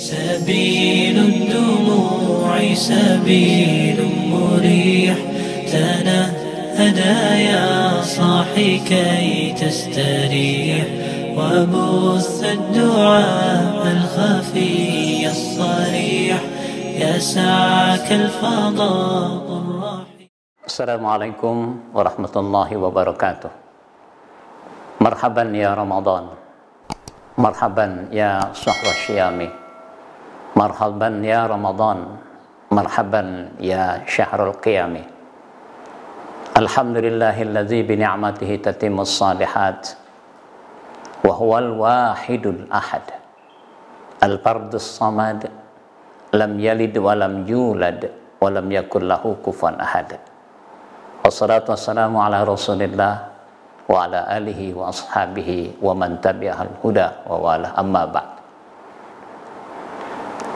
سبيل الدموع سبيل مريح تنهدى يا صاحي كي تستريح وبث الدعاء الخفي الصريح يسعك الفضاء الرحيم. السلام عليكم ورحمة الله وبركاته. Marhaban ya Ramadan, marhaban ya sahwa syami, marhaban ya Ramadan, marhaban ya syahrul qiyami. Alhamdulillahilladzi bi ni'matihi tatimmus salihat wa huwal wahidul ahad al-fardus samad lam yalid wa lam yulad wa lam yakul lahu kufuwan ahad. Wassalatu wassalamu ala Rasulillah wa ala alihi wa ashabihi wa man tabi'ahal huda wa wala, amma ba'd.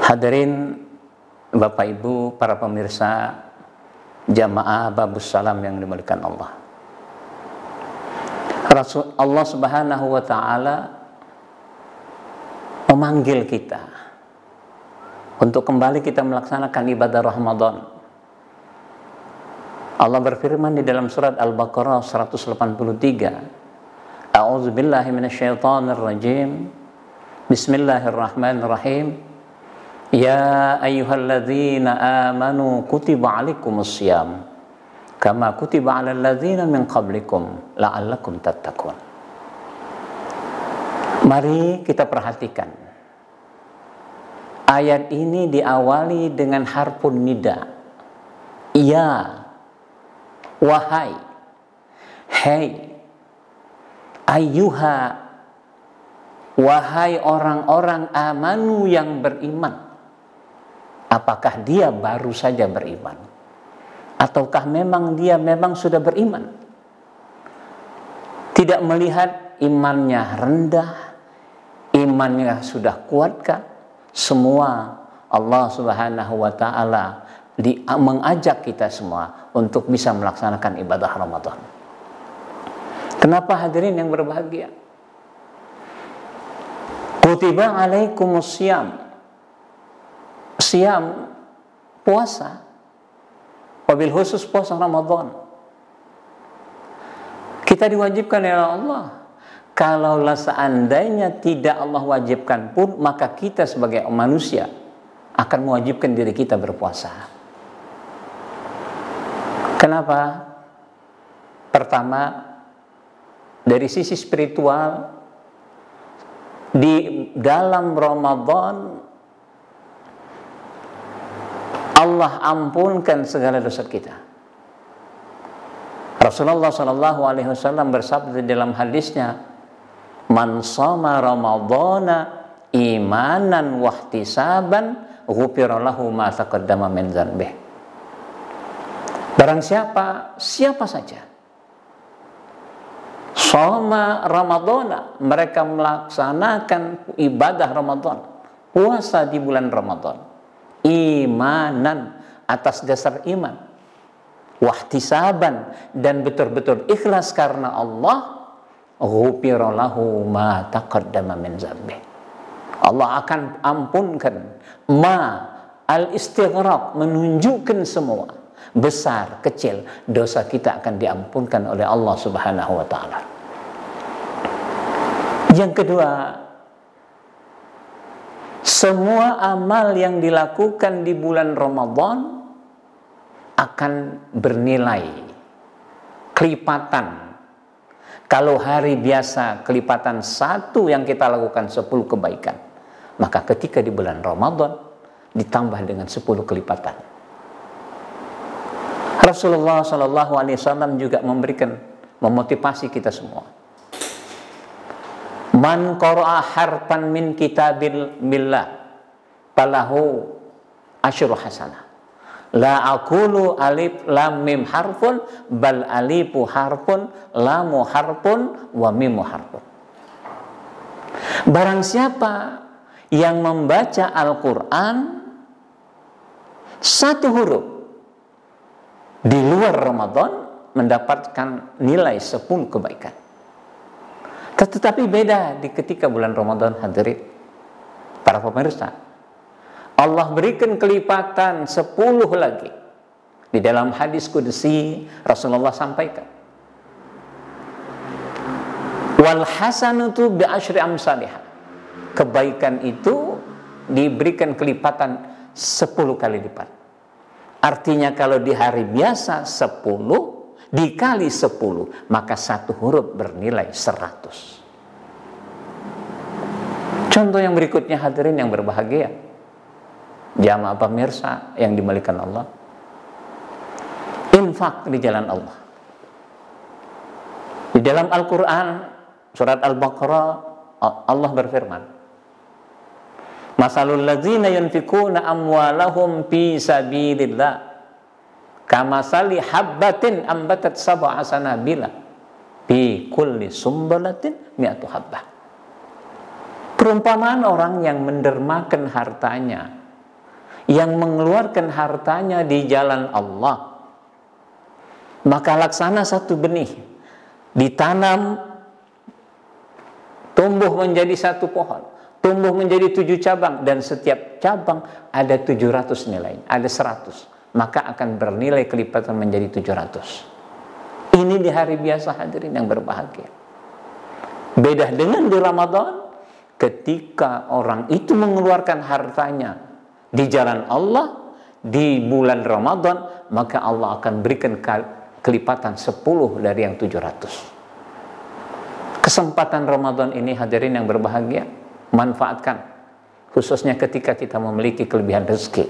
Hadirin Bapak Ibu, para pemirsa jamaah Babus Salam yang dimuliakan Allah. Allah Subhanahu wa taala memanggil kita untuk kembali kita melaksanakan ibadah Ramadan. Allah berfirman di dalam surat Al-Baqarah 183. A'udzubillahi minasyaitonirrajim. Bismillahirrahmanirrahim. Ya ayyuhalladzina amanu kutiba alaikumussyam kama kutiba alal ladzina min qablikum la'allakum tattaqun. Mari kita perhatikan. Ayat ini diawali dengan harfun nida. Ya, wahai, hei, ayyuha, wahai orang-orang amanu yang beriman. Apakah dia baru saja beriman? Ataukah memang dia sudah beriman? Tidak melihat imannya rendah, imannya sudah kuatkah? Semua Allah Subhanahu wa ta'ala mengajak kita semua untuk bisa melaksanakan ibadah Ramadan. Kenapa hadirin yang berbahagia? Kutiba alaikumussyam, syam, puasa, wabil khusus puasa Ramadan. Kita diwajibkan oleh Allah. Kalaulah seandainya tidak Allah wajibkan pun, maka kita sebagai manusia akan mewajibkan diri kita berpuasa. Kenapa? Pertama, dari sisi spiritual, di dalam Ramadan Allah ampunkan segala dosa kita. Rasulullah SAW bersabda dalam hadisnya, "Man shoma Ramadhana imanan wahtisaban ghufira lahu ma taqaddama min dzanbih." Barang siapa saja shoma Ramadhana, mereka melaksanakan ibadah Ramadan, puasa di bulan Ramadan, imanan, atas dasar iman, wahtisaban, dan betul-betul ikhlas karena Allah, ghufira lahu ma taqaddama min dzanbih. Allah akan ampunkan. Ma al-istighraq, menunjukkan semua, besar, kecil, dosa kita akan diampunkan oleh Allah Subhanahu wa ta'ala. Yang kedua, semua amal yang dilakukan di bulan Ramadan akan bernilai kelipatan. Kalau hari biasa kelipatan satu yang kita lakukan 10 kebaikan, maka ketika di bulan Ramadan ditambah dengan 10 kelipatan. Rasulullah SAW juga memotivasi kita semua. Man qara'a harfan min kitabillah falahu asyru hasanah. La aqulu alif lam mim harfun bal alifu harfun lamu harfun wa mimu harfun. Barang siapa yang membaca Al-Quran satu huruf di luar Ramadan mendapatkan nilai 10 kebaikan. Tetapi beda di ketika bulan Ramadan, hadirin para pemirsa. Allah berikan kelipatan 10 lagi. Di dalam hadis qudsi Rasulullah sampaikan, wal hasanatu bi asyri amsalihah. Kebaikan itu diberikan kelipatan 10 kali lipat. Artinya kalau di hari biasa 10 dikali 10, maka satu huruf bernilai 100. Contoh yang berikutnya hadirin yang berbahagia, jamaah pemirsa yang dimuliakan Allah, infak di jalan Allah. Di dalam Al-Quran surat Al-Baqarah Allah berfirman, masalul ladzina yunfikuna amwalahum fi sabilillah kamasali habbatin ambatat sab'a sanabila fi kulli sumbalatin mi'atu habbah. Perumpamaan orang yang mendermakan hartanya, yang mengeluarkan hartanya di jalan Allah, maka laksana satu benih ditanam, tumbuh menjadi satu pohon, tumbuh menjadi 7 cabang, dan setiap cabang ada 700 nilai, ada 100, maka akan bernilai kelipatan menjadi 700. Ini di hari biasa hadirin yang berbahagia. Beda dengan di Ramadan, ketika orang itu mengeluarkan hartanya di jalan Allah di bulan Ramadan, maka Allah akan berikan kelipatan 10 dari yang 700. Kesempatan Ramadan ini hadirin yang berbahagia, manfaatkan, khususnya ketika kita memiliki kelebihan rezeki.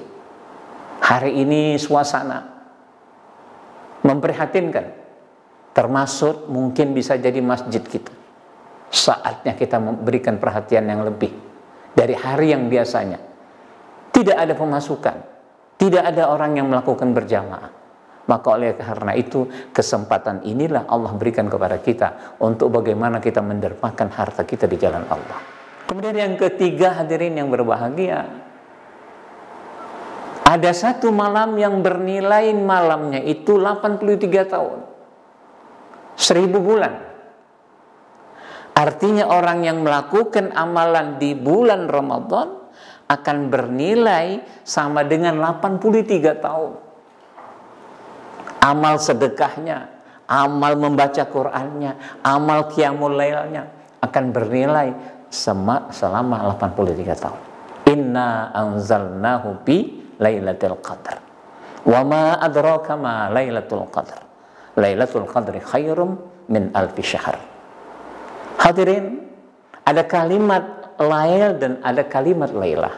Hari ini suasana memprihatinkan, termasuk mungkin bisa jadi masjid kita. Saatnya kita memberikan perhatian yang lebih dari hari yang biasanya. Tidak ada pemasukan, tidak ada orang yang melakukan berjamaah. Maka oleh karena itu, kesempatan inilah Allah berikan kepada kita untuk bagaimana kita mendermakan harta kita di jalan Allah. Kemudian yang ketiga hadirin yang berbahagia, ada satu malam yang bernilai malamnya itu 83 tahun, 1000 bulan. Artinya orang yang melakukan amalan di bulan Ramadan akan bernilai sama dengan 83 tahun. Amal sedekahnya, amal membaca Qur'annya, amal qiyamul lailnya akan bernilai selama 83 tahun. Inna anzalnahu bi lailatul qadar. Wa ma adraka ma lailatul qadar. Lailatul qadri khairum min alfi syahr. Hadirin, ada kalimat lail dan ada kalimat lailah.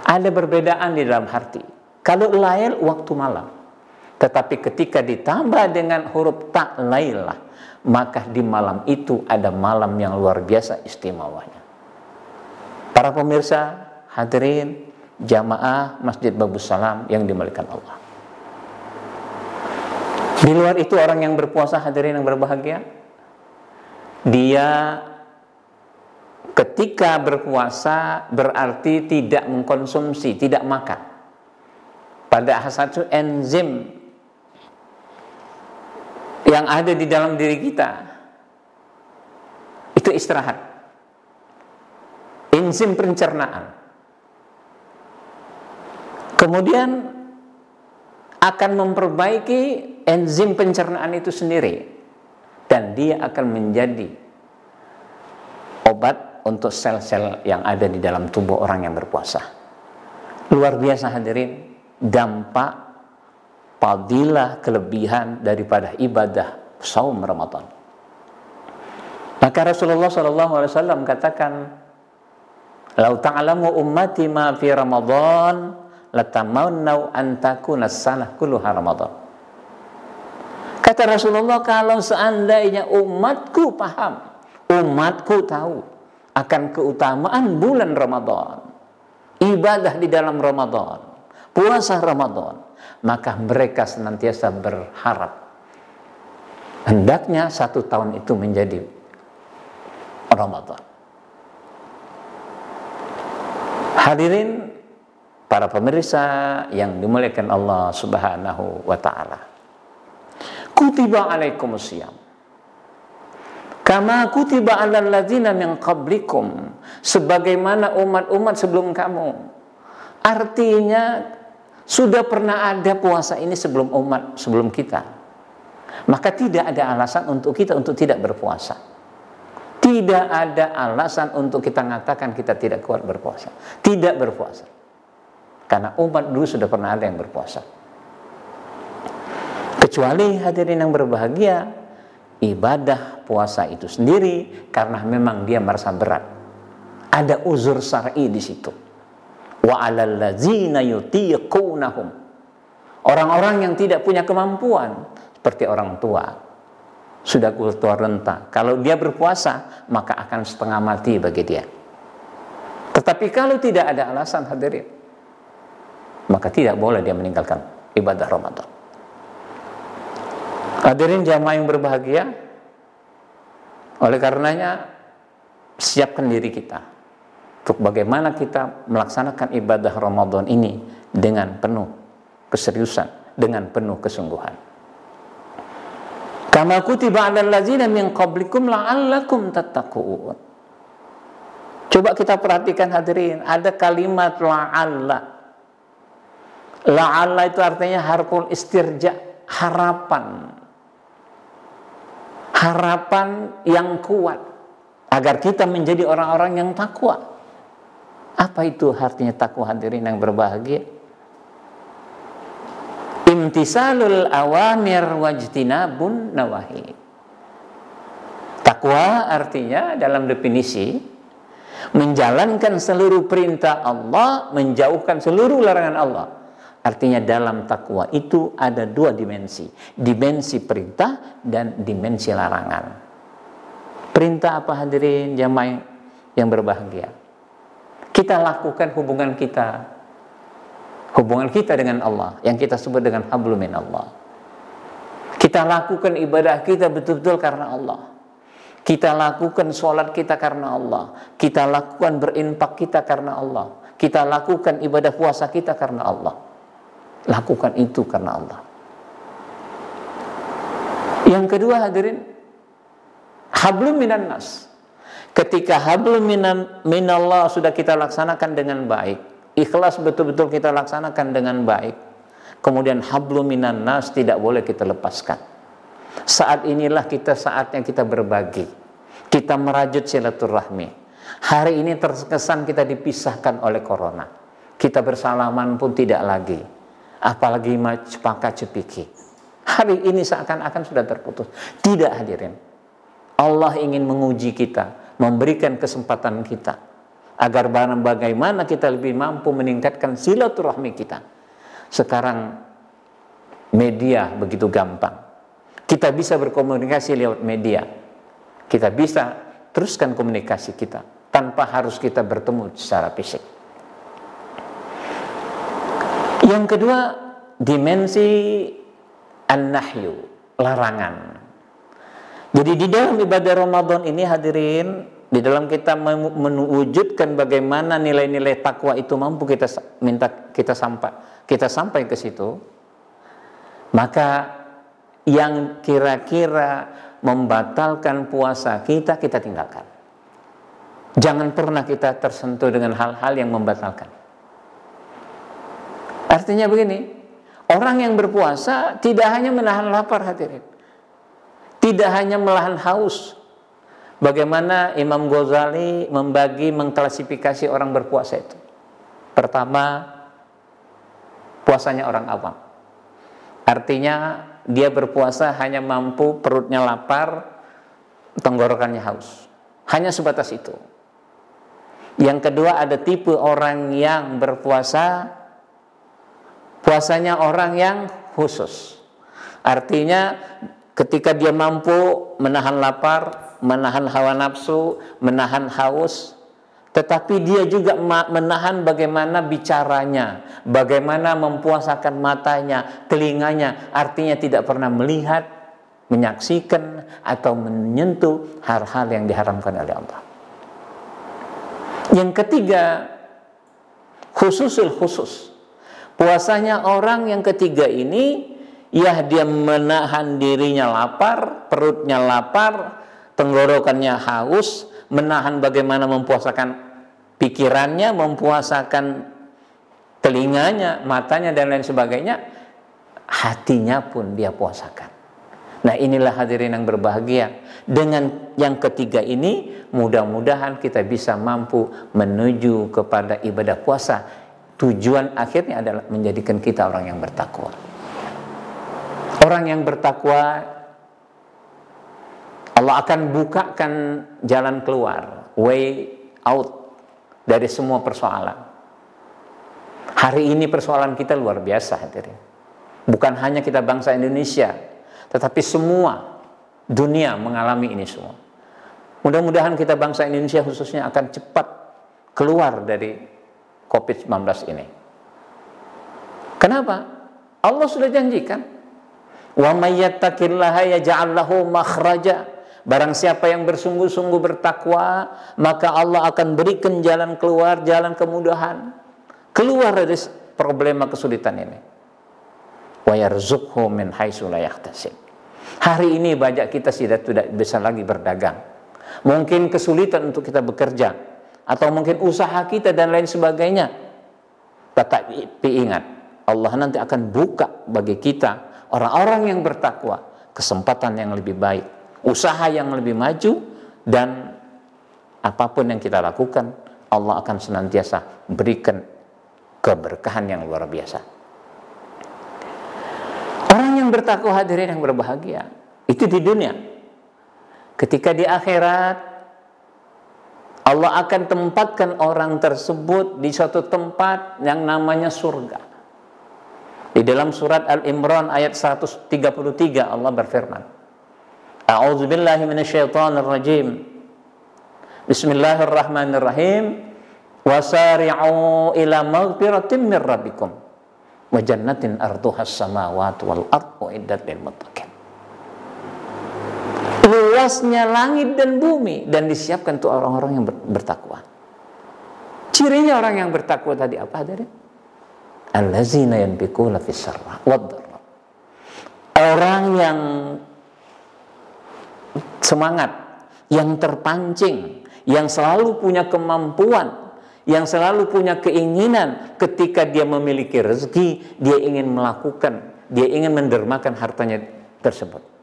Ada perbedaan di dalam arti. Kalau lail waktu malam, tetapi ketika ditambah dengan huruf ta lailah, maka di malam itu ada malam yang luar biasa istimewanya. Para pemirsa, hadirin, jamaah Masjid Babus Salam yang dimuliakan Allah. Di luar itu orang yang berpuasa hadirin yang berbahagia, dia ketika berpuasa berarti tidak mengkonsumsi, tidak makan. Pada satu enzim yang ada di dalam diri kita itu istirahat, enzim pencernaan. Kemudian akan memperbaiki enzim pencernaan itu sendiri, dan dia akan menjadi obat untuk sel-sel yang ada di dalam tubuh orang yang berpuasa. Luar biasa hadirin, dampak, fadilah, kelebihan daripada ibadah saum Ramadan. Maka Rasulullah SAW katakan, "Lau ta'lamu ummati ma fi Ramadan, latamannau an takuna as-sanah kulluha Ramadan." Kata Rasulullah, kalau seandainya umatku paham, umatku tahu akan keutamaan bulan Ramadan, ibadah di dalam Ramadan, puasa Ramadan, maka mereka senantiasa berharap hendaknya 1 tahun itu menjadi Ramadan. Hadirin para pemirsa yang dimuliakan Allah Subhanahu wa ta'ala, kutiba alaikumusiyam kama kutiba alal ladzina min qablikum, sebagaimana umat-umat sebelum kamu Artinya sudah pernah ada puasa ini sebelum umat, sebelum kita. Maka tidak ada alasan untuk kita untuk tidak berpuasa. Tidak ada alasan untuk kita mengatakan kita tidak kuat berpuasa. Tidak berpuasa. Karena umat dulu sudah pernah ada yang berpuasa. Kecuali hadirin yang berbahagia, ibadah puasa itu sendiri karena memang dia merasa berat. Ada uzur syar'i di situ. Wa 'alal ladzina yutiqunahum. Orang-orang yang tidak punya kemampuan seperti orang tua, sudah tua renta. Kalau dia berpuasa, maka akan setengah mati bagi dia. Tetapi kalau tidak ada alasan hadirin, maka tidak boleh dia meninggalkan ibadah Ramadan. Hadirin jamaah yang berbahagia, oleh karenanya siapkan diri kita untuk bagaimana kita melaksanakan ibadah Ramadan ini dengan penuh keseriusan, dengan penuh kesungguhan. Kama kutiba 'alal ladzina min qablikum la'allakum tattaqun. Coba kita perhatikan hadirin, ada kalimat la'alla. La'alla itu artinya harful istirja, harapan. Harapan yang kuat agar kita menjadi orang-orang yang takwa. Apa itu artinya takwa hadirin yang berbahagia? Imtisalul awamir wajtinabun nawahi. Takwa artinya dalam definisi menjalankan seluruh perintah Allah, menjauhkan seluruh larangan Allah. Artinya dalam takwa itu ada dua dimensi. Dimensi perintah dan dimensi larangan. Perintah apa hadirin jamaah yang berbahagia? Kita lakukan hubungan kita dengan Allah, yang kita sebut dengan hablum minallah. Kita lakukan ibadah kita betul-betul karena Allah. Kita lakukan sholat kita karena Allah. Kita lakukan berinfak kita karena Allah. Kita lakukan ibadah puasa kita karena Allah. Lakukan itu karena Allah. Yang kedua hadirin, hablum minan nas. Ketika hablum minallah sudah kita laksanakan dengan baik, ikhlas betul-betul kita laksanakan dengan baik, kemudian hablum minan nas tidak boleh kita lepaskan. Saat inilah saatnya kita berbagi, kita merajut silaturahmi. Hari ini terkesan kita dipisahkan oleh corona, kita bersalaman pun tidak lagi, apalagi cepaka cepiki. Hari ini seakan-akan sudah terputus. Tidak hadirin, Allah ingin menguji kita, memberikan kesempatan kita agar bagaimana kita lebih mampu meningkatkan silaturahmi kita. Sekarang media begitu gampang, kita bisa berkomunikasi lewat media, kita bisa teruskan komunikasi kita tanpa harus kita bertemu secara fisik. Yang kedua, dimensi an-nahyu, larangan. Jadi di dalam ibadah Ramadan ini hadirin, di dalam kita mewujudkan bagaimana nilai-nilai takwa itu mampu kita sampai ke situ, maka yang kira-kira membatalkan puasa kita tinggalkan. Jangan pernah kita tersentuh dengan hal-hal yang membatalkan. Artinya begini, orang yang berpuasa tidak hanya menahan lapar hadirin, tidak hanya menahan haus. Bagaimana Imam Ghazali mengklasifikasi orang berpuasa itu? Pertama, puasanya orang awam. Artinya dia berpuasa hanya mampu perutnya lapar, tenggorokannya haus. Hanya sebatas itu. Yang kedua, ada tipe orang yang berpuasa, puasanya orang yang khusus. Artinya ketika dia mampu menahan lapar, menahan hawa nafsu, menahan haus, tetapi dia juga menahan bagaimana bicaranya, bagaimana mempuasakan matanya, telinganya, artinya tidak pernah melihat, menyaksikan atau menyentuh hal-hal yang diharamkan oleh Allah. Yang ketiga, khususul khusus. Puasanya orang yang ketiga ini, ya dia menahan dirinya lapar, perutnya lapar, tenggorokannya haus, menahan bagaimana mempuasakan pikirannya, mempuasakan telinganya, matanya, dan lain sebagainya, hatinya pun dia puasakan. Nah, inilah hadirin yang berbahagia. Dengan yang ketiga ini, mudah-mudahan kita bisa mampu menuju kepada ibadah puasa. Tujuan akhirnya adalah menjadikan kita orang yang bertakwa. Orang yang bertakwa, Allah akan bukakan jalan keluar, way out dari semua persoalan. Hari ini persoalan kita luar biasa, hadirin. Bukan hanya kita bangsa Indonesia, tetapi semua dunia mengalami ini semua. Mudah-mudahan kita bangsa Indonesia khususnya akan cepat keluar dari COVID-19 ini. Kenapa? Allah sudah janjikan, wa may yattaqillaha yaj'al lahu makhraja. Barang siapa yang bersungguh-sungguh bertakwa, maka Allah akan berikan jalan keluar, jalan kemudahan, keluar dari problema kesulitan ini. Wa yarzuqhu min haitsu la yahtasib. Hari ini banyak kita tidak bisa lagi berdagang. Mungkin kesulitan untuk kita bekerja, atau mungkin usaha kita dan lain sebagainya. Tetapi ingat, Allah nanti akan buka bagi kita, orang-orang yang bertakwa, kesempatan yang lebih baik, usaha yang lebih maju, dan apapun yang kita lakukan, Allah akan senantiasa berikan keberkahan yang luar biasa. Orang yang bertakwa, hadirin yang berbahagia, itu di dunia. Ketika di akhirat, Allah akan tempatkan orang tersebut di suatu tempat yang namanya surga. Di dalam surat Al-Imran ayat 133 Allah berfirman, A'udzubillahi minasyaitonirrajim. Bismillahirrahmanirrahim. Wasari'u ila maghfiratin min rabbikum wa jannatin arduhas samawati wal ardu uiddat lil muttaqin. Luasnya langit dan bumi dan disiapkan untuk orang-orang yang bertakwa. Cirinya orang yang bertakwa tadi apa, hadirin? Allazina yanfiquna fis sarra wad dharra. Orang yang semangat, yang terpancing, yang selalu punya kemampuan, yang selalu punya keinginan ketika dia memiliki rezeki, dia ingin melakukan, dia ingin mendermakan hartanya tersebut.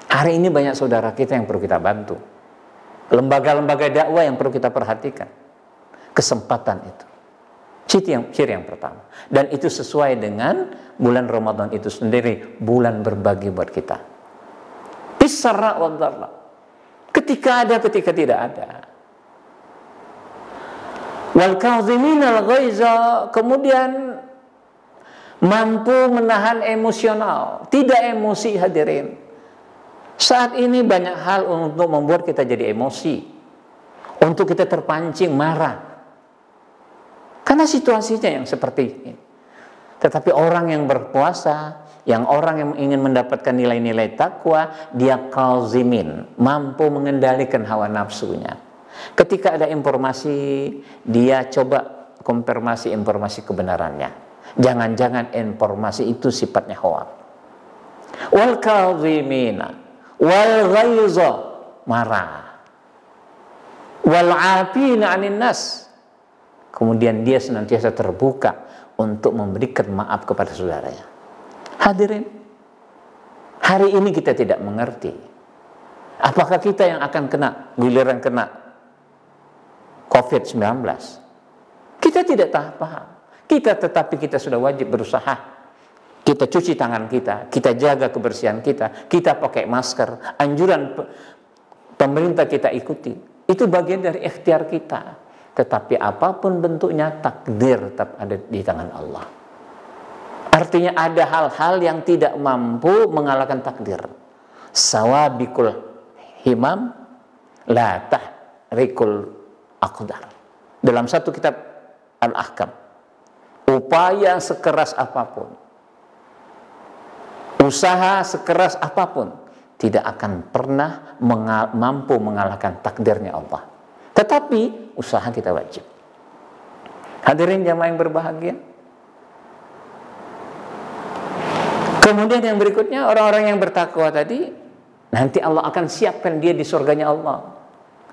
Hari ini banyak saudara kita yang perlu kita bantu. Lembaga-lembaga dakwah yang perlu kita perhatikan. Kesempatan itu. Ciri yang pertama. Dan itu sesuai dengan bulan Ramadan itu sendiri, bulan berbagi buat kita. Bisarra wa dharra. Ketika ada, ketika tidak ada. Wal kaziminal ghaiza, kemudian mampu menahan emosional, tidak emosi, hadirin. Saat ini banyak hal untuk membuat kita jadi emosi, untuk kita terpancing marah, karena situasinya yang seperti ini. Tetapi orang yang berpuasa, orang yang ingin mendapatkan nilai-nilai takwa, dia kazimin, mampu mengendalikan hawa nafsunya. Ketika ada informasi, dia coba konfirmasi informasi kebenarannya. Jangan-jangan informasi itu sifatnya hoax. Wal kadhimina wal ghaiza, marah. Wal 'afina 'anil nas. Kemudian dia senantiasa terbuka untuk memberikan maaf kepada saudaranya. Hadirin, hari ini kita tidak mengerti apakah kita yang akan kena, giliran kena COVID-19. Kita tidak paham. Tetapi kita sudah wajib berusaha. Kita cuci tangan kita jaga kebersihan kita pakai masker, anjuran pemerintah kita ikuti. Itu bagian dari ikhtiar kita. Tetapi apapun bentuknya, takdir tetap ada di tangan Allah. Artinya ada hal-hal yang tidak mampu mengalahkan takdir. Sawabikul himam la tahrikul aqdar. Dalam satu kitab Al-Ahkam, upaya sekeras apapun, usaha sekeras apapun, tidak akan pernah mampu mengalahkan takdirnya Allah. Tetapi usaha kita wajib. Hadirin jamaah yang berbahagia. Kemudian yang berikutnya, orang-orang yang bertakwa tadi, nanti Allah akan siapkan dia di surganya Allah.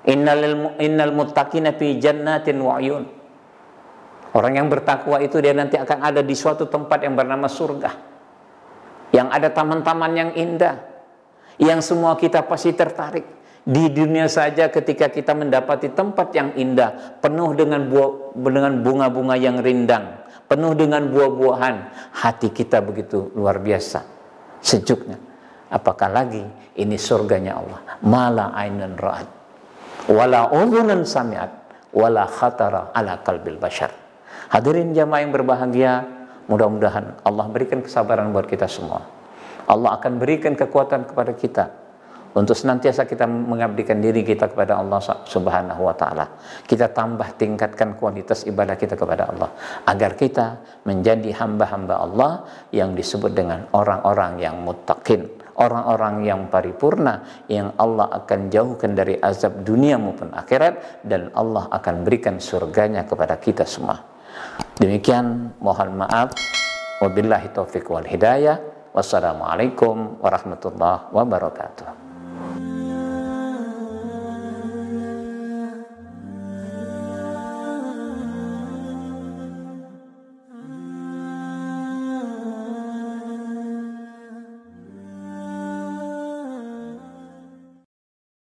Innal muttaqina fi jannatin wa uyun. Orang yang bertakwa itu dia nanti akan ada di suatu tempat yang bernama surga, yang ada taman-taman yang indah, yang semua kita pasti tertarik. Di dunia saja ketika kita mendapati tempat yang indah, penuh dengan bunga-bunga yang rindang, penuh dengan buah-buahan, hati kita begitu luar biasa sejuknya. Apakah lagi ini surganya Allah, mala ainun ra'at wala udhunun sami'at wala khatara ala qalbil bashar. Hadirin jamaah yang berbahagia, mudah-mudahan Allah berikan kesabaran buat kita semua. Allah akan berikan kekuatan kepada kita untuk senantiasa kita mengabdikan diri kita kepada Allah Subhanahu wa taala. Kita tambah tingkatkan kualitas ibadah kita kepada Allah agar kita menjadi hamba-hamba Allah yang disebut dengan orang-orang yang muttaqin, orang-orang yang paripurna, yang Allah akan jauhkan dari azab dunia maupun akhirat, dan Allah akan berikan surganya kepada kita semua. Demikian, mohon maaf. Wabillahi taufiq wal hidayah. Wassalamualaikum warahmatullahi wabarakatuh.